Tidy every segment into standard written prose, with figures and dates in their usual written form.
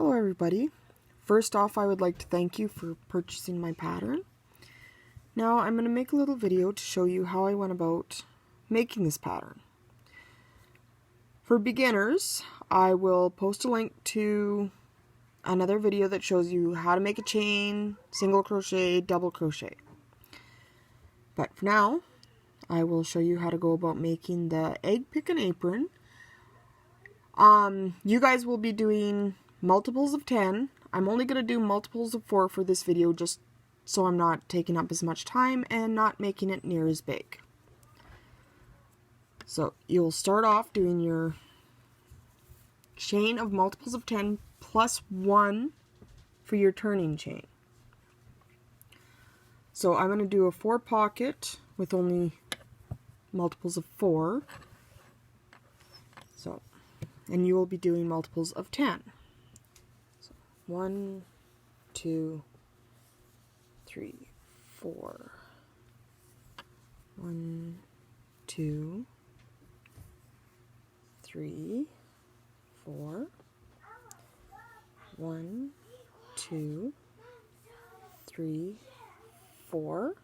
Hello everybody. First off, I would like to thank you for purchasing my pattern. Now I'm going to make a little video to show you how I went about making this pattern. For beginners, I will post a link to another video that shows you how to make a chain, single crochet, double crochet. But for now, I will show you how to go about making the egg picking apron. You guys will be doing multiples of 10. I'm only going to do multiples of 4 for this video just so I'm not taking up as much time and not making it near as big. So you'll start off doing your chain of multiples of 10 plus 1 for your turning chain. So I'm going to do a 4 pocket with only multiples of 4. So, and you will be doing multiples of 10. So 1, 2, 3, 4. 1, 2, 3, 4. 1, 2, 3, 4.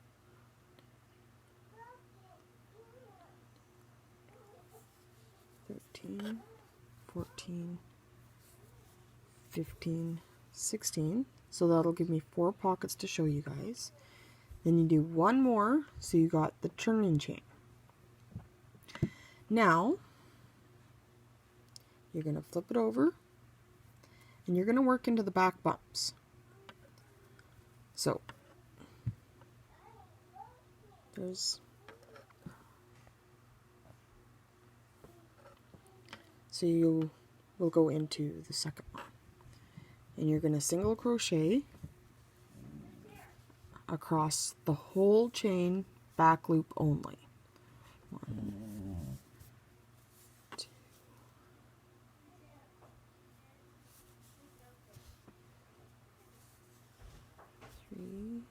13, 14, 15, 16. So that'll give me 4 pockets to show you guys. Then you do one more, so you got the turning chain. Now, you're going to flip it over, and you're going to work into the back bumps. So, you will go into the second one. And you're going to single crochet across the whole chain, back loop only. 1, 2, 3,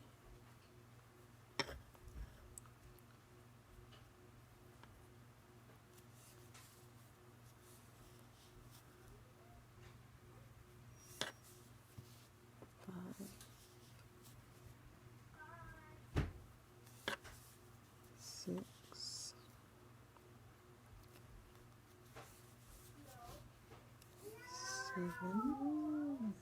6, 7,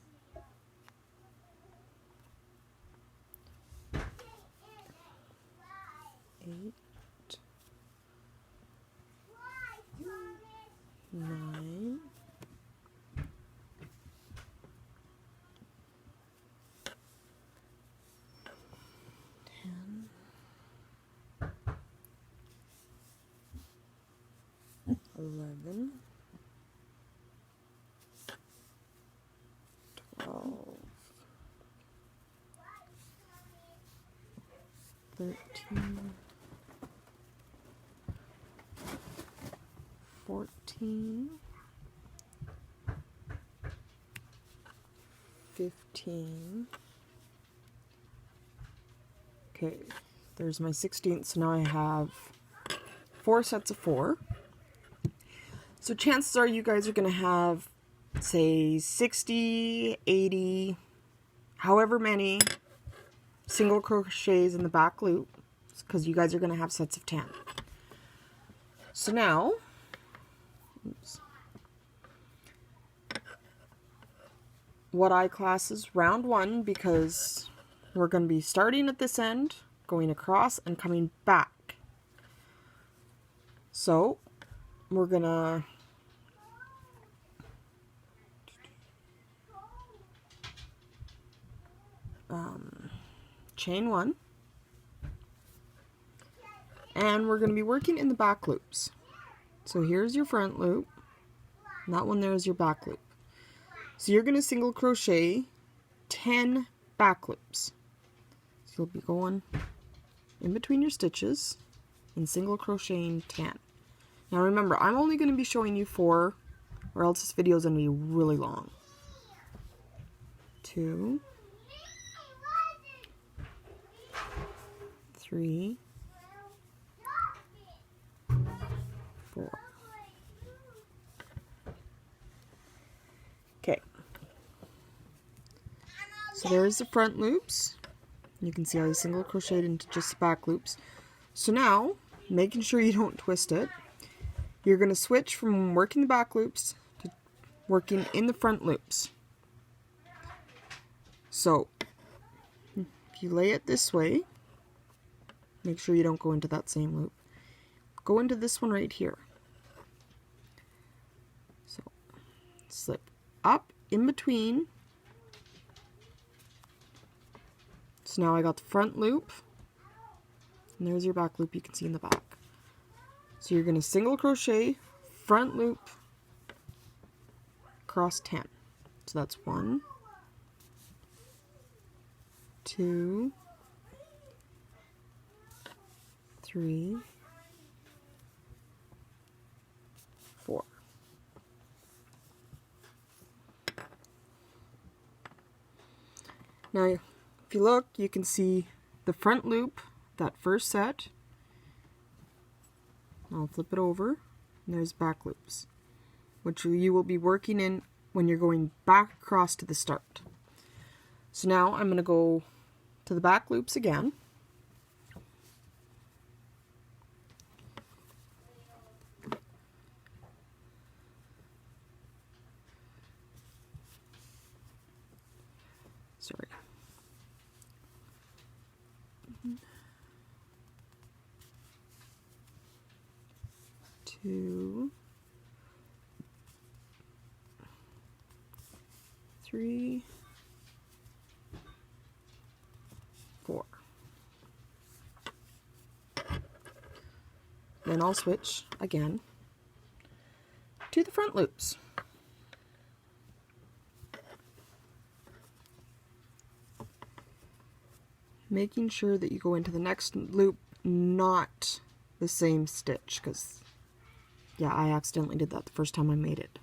8, 9, 10, 11, 12, 13, 14, 15. Okay, there's my 16th, so now I have 4 sets of 4. So chances are you guys are going to have, say, 60, 80, however many single crochets in the back loop, because you guys are going to have sets of 10. So now, what I class is round 1, because we're going to be starting at this end, going across, and coming back. So we're going to chain 1, and we're going to be working in the back loops. So here's your front loop, and that one there is your back loop. So you're going to single crochet 10 back loops. So you'll be going in between your stitches and single crocheting 10. Now remember, I'm only going to be showing you 4, or else this video is going to be really long. 2, 3, 4. Okay. So there's the front loops. You can see I single crocheted into just the back loops. So now, making sure you don't twist it, you're going to switch from working the back loops to working in the front loops. So if you lay it this way, make sure you don't go into that same loop. Go into this one right here. So slip up in between. So now I got the front loop, and there's your back loop you can see in the back. So you're going to single crochet, front loop, across 10. So that's 1, 2, 3, 4. Now, if you look, you can see the front loop, that first set. I'll flip it over, and there's back loops, which you will be working in when you're going back across to the start. So now I'm going to go to the back loops again. Sorry. 2, 3, 4. Then I'll switch again to the front loops. Making sure that you go into the next loop, not the same stitch, because yeah, I accidentally did that the first time I made it.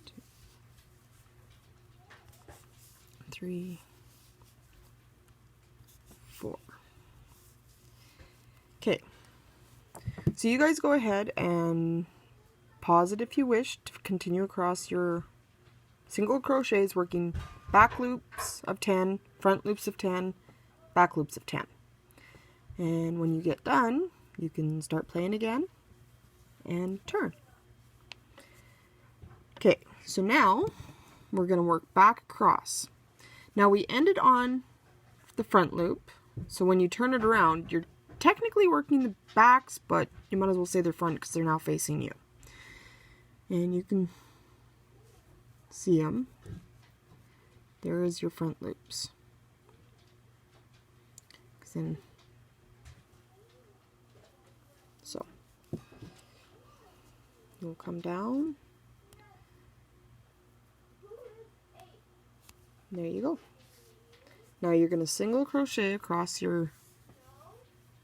Two, 3, 4. Okay. So you guys go ahead and pause it if you wish to continue across your single crochets, working back loops of 10, front loops of 10, back loops of 10. And when you get done, you can start playing again and turn. Okay, so now we're going to work back across. Now we ended on the front loop, so when you turn it around, you're technically working the backs, but you might as well say they're front because they're now facing you. And you can see them. There is your front loops. Then, so you'll come down. There you go. Now you're going to single crochet across your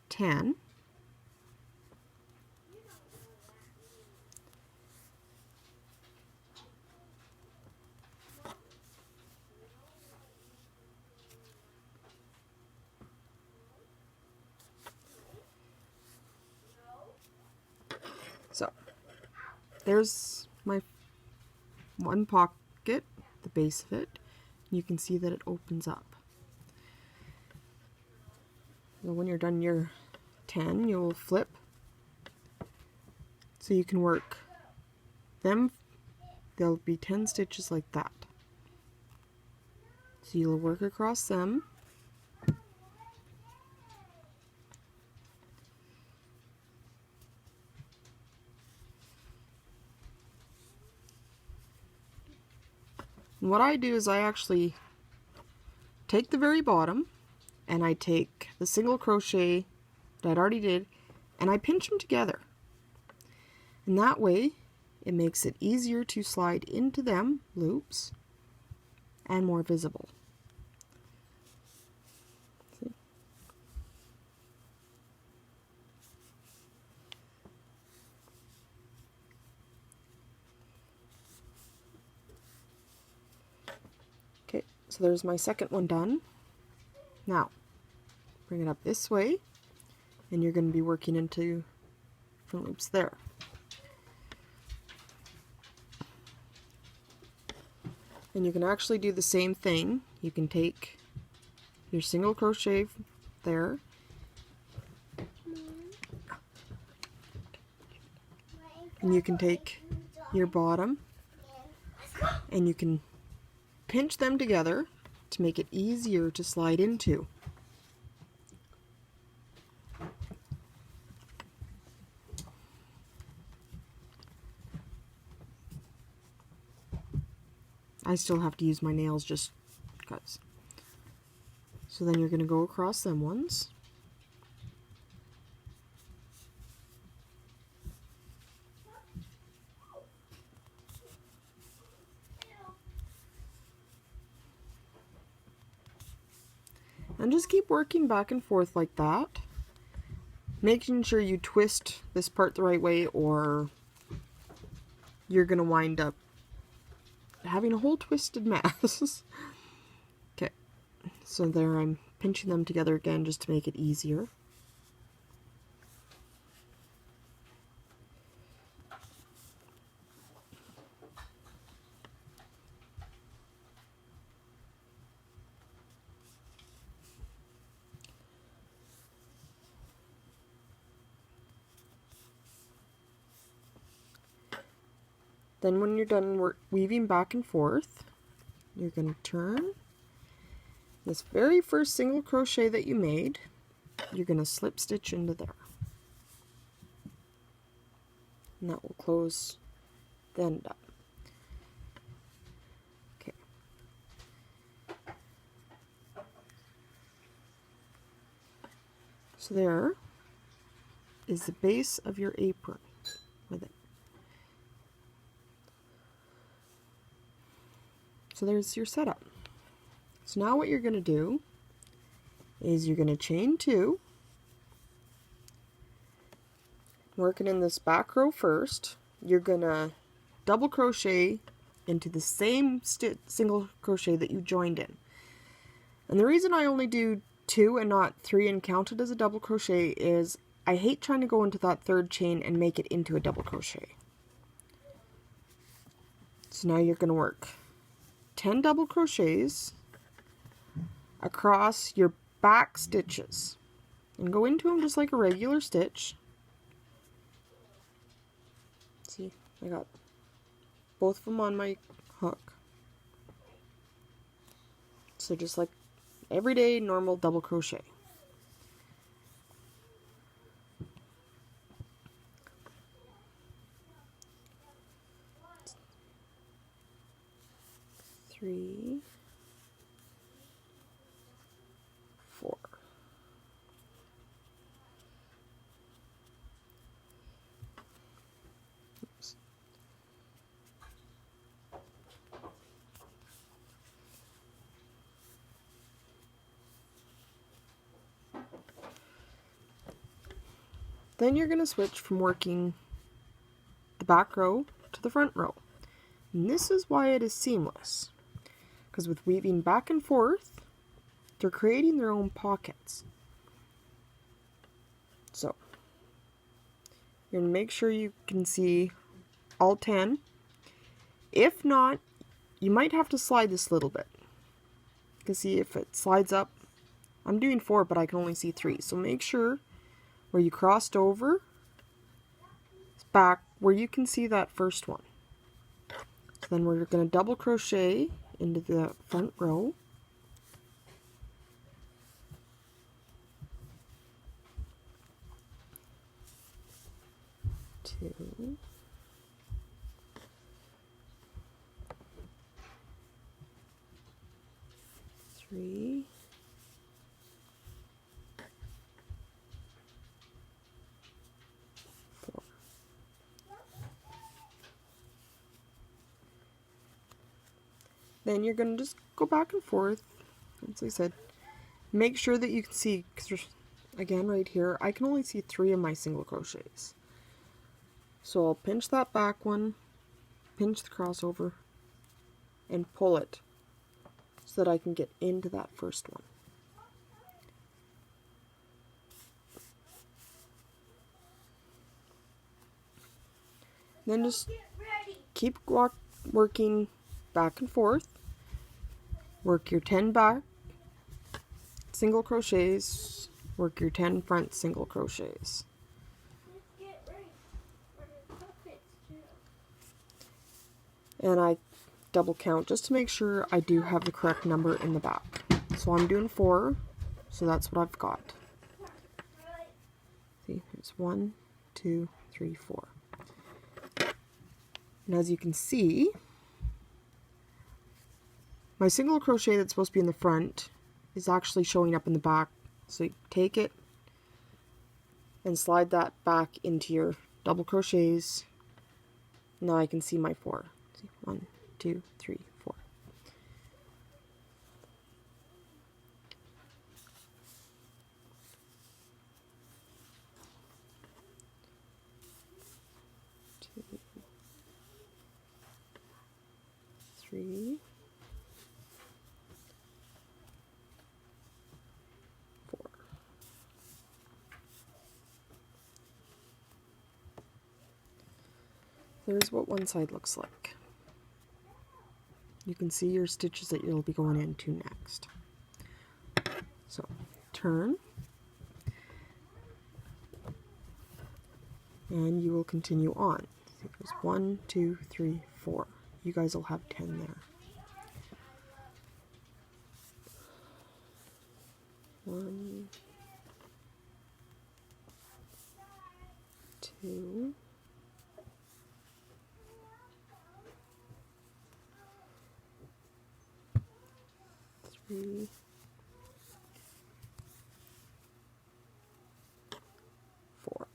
10. So there's my one pocket, the base of it. You can see that it opens up. So when you're done your 10, you'll flip so you can work them. There'll be 10 stitches like that. So you'll work across them. And what I do is I actually take the very bottom and I take the single crochet that I already did and I pinch them together. And that way it makes it easier to slide into them loops and more visible. See? Okay, so there's my second one done. Now, bring it up this way, and you're going to be working into different loops there. And you can actually do the same thing. You can take your single crochet there, and you can take your bottom and you can pinch them together to make it easier to slide into. I still have to use my nails just because. So then you're going to go across them ones. And just keep working back and forth like that, making sure you twist this part the right way, or you're going to wind up having a whole twisted mess. Okay, so there I'm pinching them together again just to make it easier. Then when you're done weaving back and forth, you're going to turn this very first single crochet that you made, you're going to slip stitch into there. And that will close the end up. Okay. So there is the base of your apron with it. So there's your setup. So now what you're going to do is you're going to chain 2, working in this back row first. You're going to double crochet into the same single crochet that you joined in. And the reason I only do 2 and not 3 and count it as a double crochet is I hate trying to go into that third chain and make it into a double crochet. So now you're going to work 10 double crochets across your back stitches and go into them just like a regular stitch. See, I got both of them on my hook. So just like everyday normal double crochet. Three, 4. Oops. Then you're going to switch from working the back row to the front row. And this is why it is seamless. Because with weaving back and forth, they're creating their own pockets. So, you're going to make sure you can see all 10. If not, you might have to slide this a little bit. You can see if it slides up. I'm doing 4, but I can only see 3. So make sure where you crossed over, it's back where you can see that first one. So then we're going to double crochet into the front row. Two, 3, 4. Then you're going to just go back and forth, as I said. Make sure that you can see, because again right here, I can only see 3 of my single crochets. So I'll pinch that back one, pinch the crossover, and pull it so that I can get into that first one. Then just keep working back and forth. Work your 10 back single crochets, work your 10 front single crochets. And I double count just to make sure I do have the correct number in the back. So I'm doing 4, so that's what I've got. See, there's 1, 2, 3, 4. And as you can see, my single crochet that's supposed to be in the front is actually showing up in the back. So you take it and slide that back into your double crochets. Now I can see my 4. See, 1, 2, 3, 4. Two, 3, 4. There's what one side looks like. You can see your stitches that you'll be going into next. So turn, and you will continue on. There's 1, 2, 3, 4. You guys will have 10 there. 1, 2, 3, 4.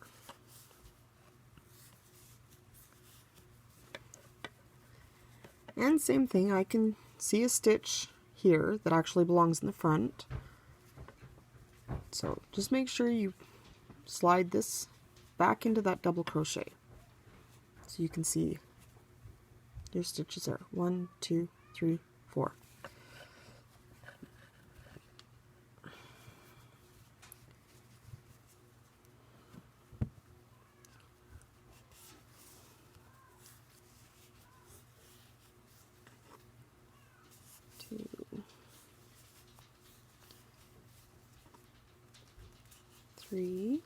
And same thing, I can see a stitch here that actually belongs in the front. So just make sure you slide this back into that double crochet so you can see your stitches there. 1, 2, 3, 4. Three,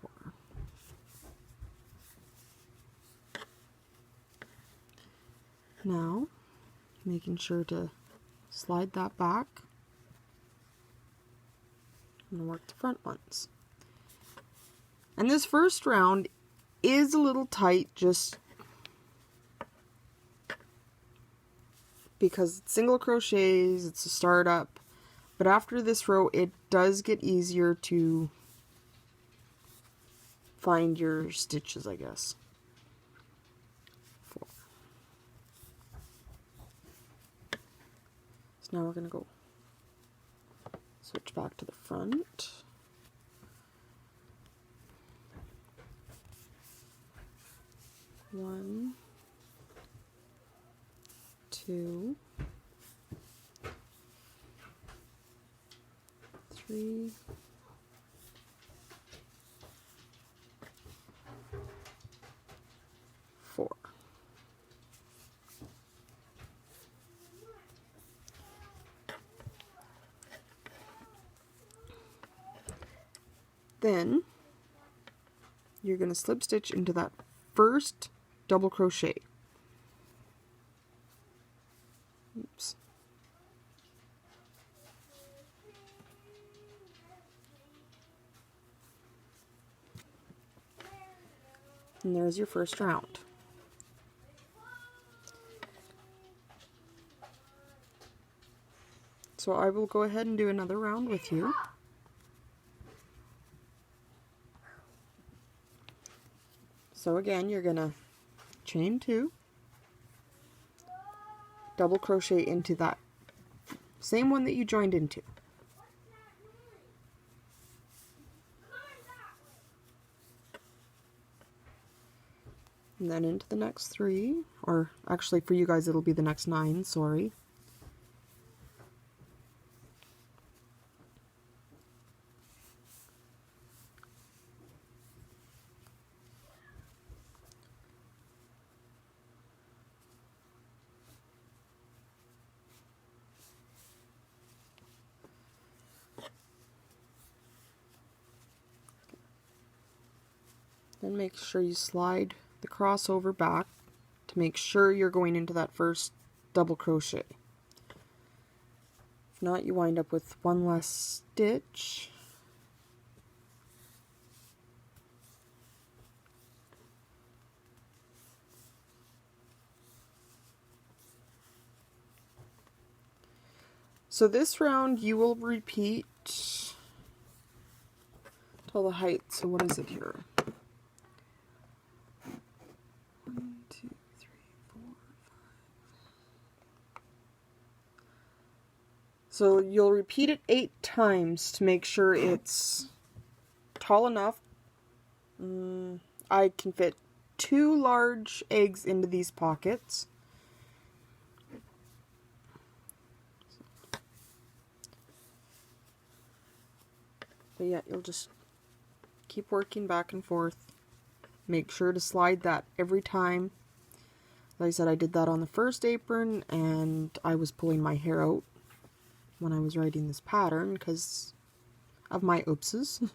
4. Now, making sure to slide that back. I'm going to work the front ones. And this first round is a little tight just because it's single crochets, it's a startup, but after this row it does get easier to find your stitches, I guess. 4. So now we're going to go switch back to the front. One, 2, 3, 4. Then you're going to slip stitch into that first double crochet. Oops. And there's your first round. So I will go ahead and do another round with you. So again, you're gonna chain 2, double crochet into that same one that you joined into. And then into the next 3, or actually for you guys it'll be the next 9, sorry. Then make sure you slide the crossover back to make sure you're going into that first double crochet. If not, you wind up with one less stitch. So this round you will repeat till the height. So what is it here? 1, 2, 3, 4, 5. So you'll repeat it 8 times to make sure it's tall enough. I can fit 2 large eggs into these pockets. But yeah, you'll just keep working back and forth. Make sure to slide that every time. Like I said, I did that on the first apron, and I was pulling my hair out when I was writing this pattern because of my oopses.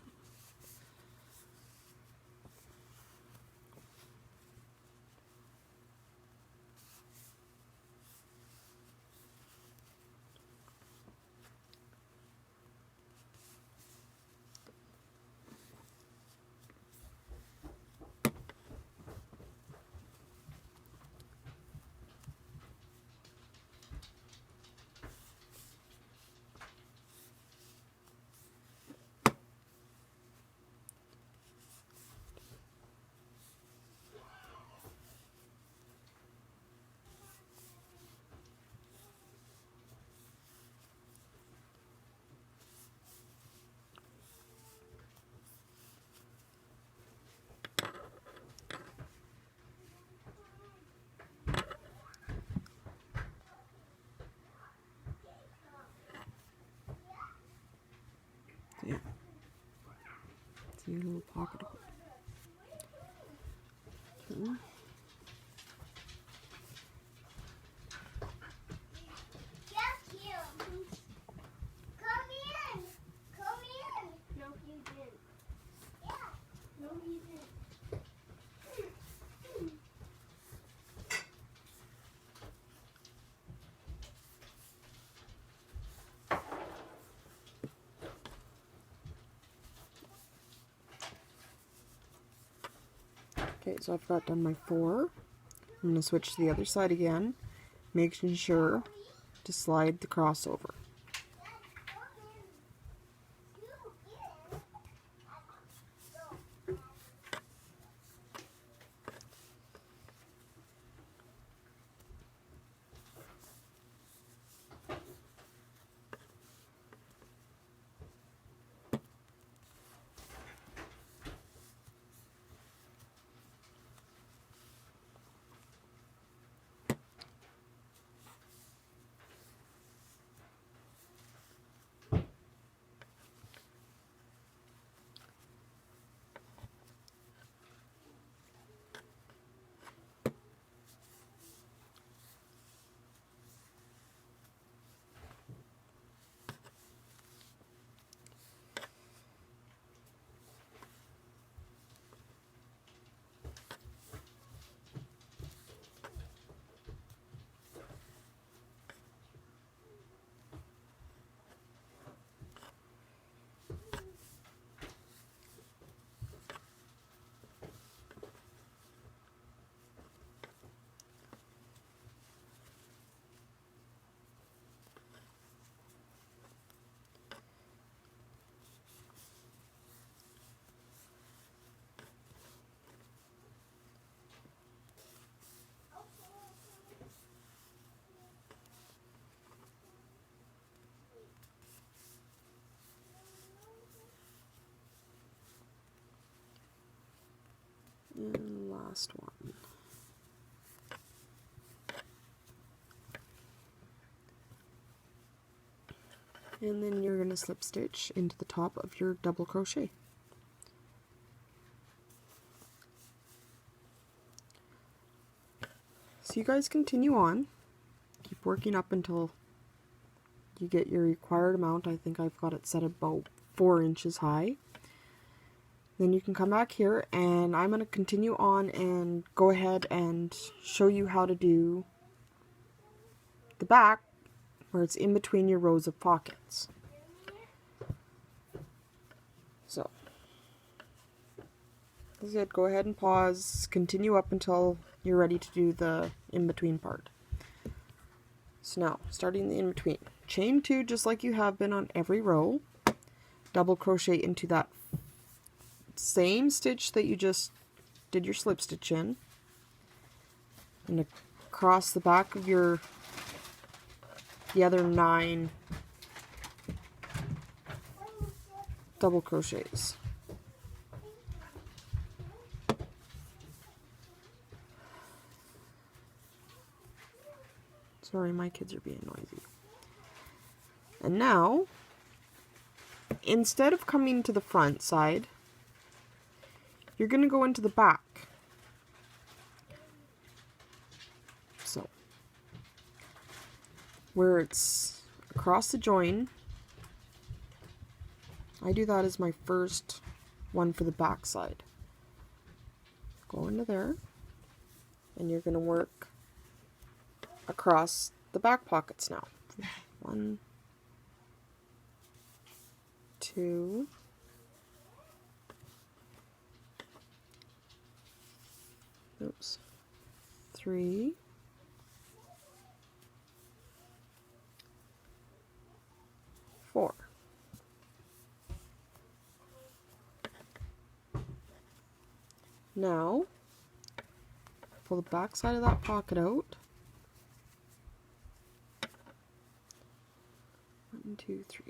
Yeah. See your little pocket hole. Okay. Okay, so I've got done my 4. I'm going to switch to the other side again, making sure to slide the crossover. And last one. And then you're going to slip stitch into the top of your double crochet. So you guys continue on. Keep working up until you get your required amount. I think I've got it set about 4 inches high. Then you can come back here, and I'm going to continue on and go ahead and show you how to do the back where it's in between your rows of pockets. So, as I said, go ahead and pause, continue up until you're ready to do the in-between part. So now, starting the in-between. Chain 2 just like you have been on every row. Double crochet into that same stitch that you just did your slip stitch in, and across the back of the other 9 double crochets. Sorry, my kids are being noisy. And now, instead of coming to the front side, you're going to go into the back. So, where it's across the join, I do that as my first one for the back side. Go into there, and you're going to work across the back pockets now. 1, 2, 3, 4. Now, pull the back side of that pocket out. 1, 2, 3.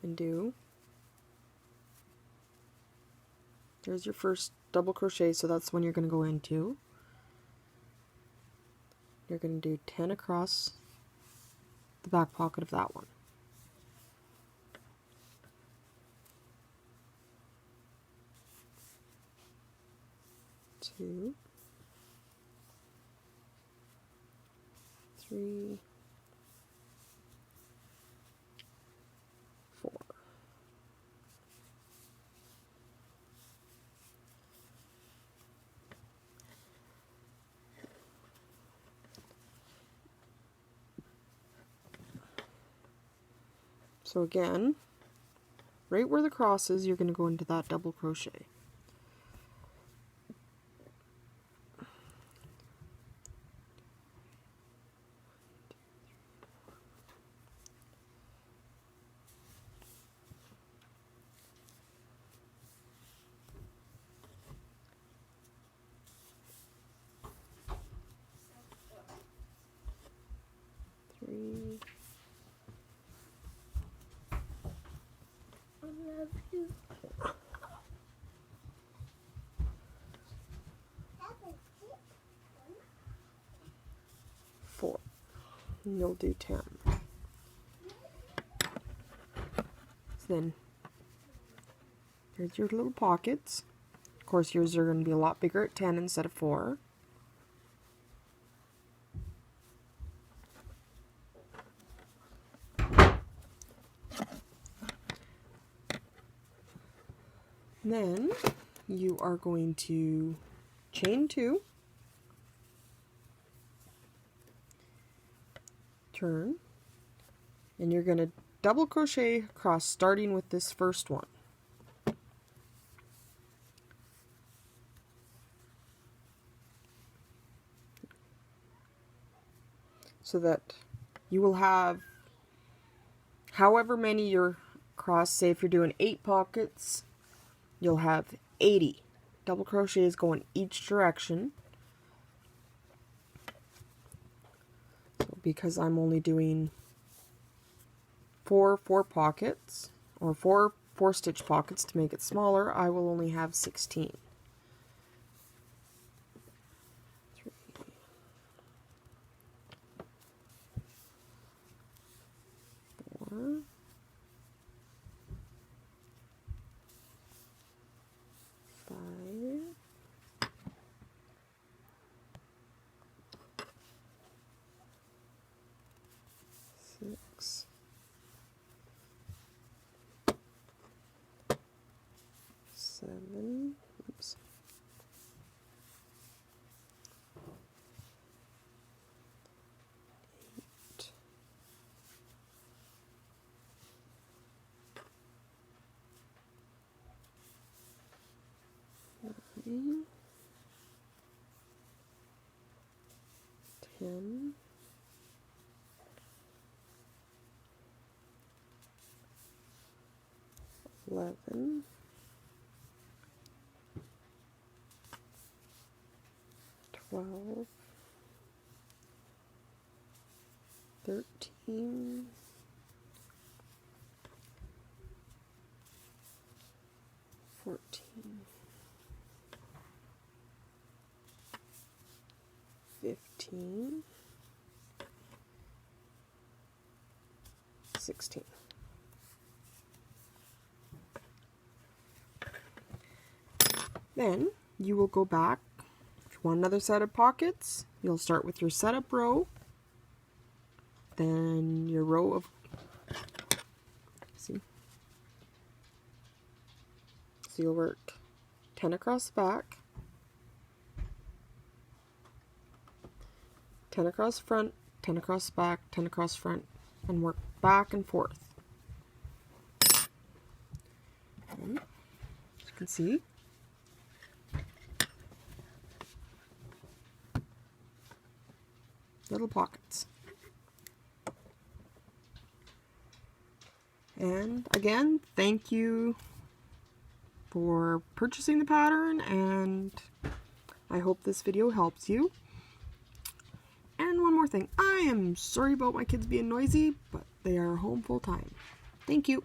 And there's your first double crochet, so that's when you're going to go into. You're going to do 10 across the back pocket of that one. 2, 3, 4. So again, right where the cross is, you're going to go into that double crochet. I love you. 4. And you'll do 10. So then, here's your little pockets. Of course, yours are going to be a lot bigger at 10 instead of 4. Then you are going to chain 2, turn, and you're going to double crochet across, starting with this first one. So that you will have however many you're across. Say if you're doing 8 pockets, you'll have 80 double crochets going each direction. So because I'm only doing 4 pockets, or 4 stitch pockets to make it smaller, I will only have 16. 3, 4, 5, 6, 10, 11, 12, 13, 14, 15, 16. Then you will go back. If you want another set of pockets, you'll start with your setup row, then your row of, see, so you'll work 10 across the back, 10 across front, 10 across back, 10 across front, and work back and forth. And, as you can see, little pockets. And again, thank you for purchasing the pattern, and I hope this video helps you. And one more thing, I am sorry about my kids being noisy, but they are home full time. Thank you.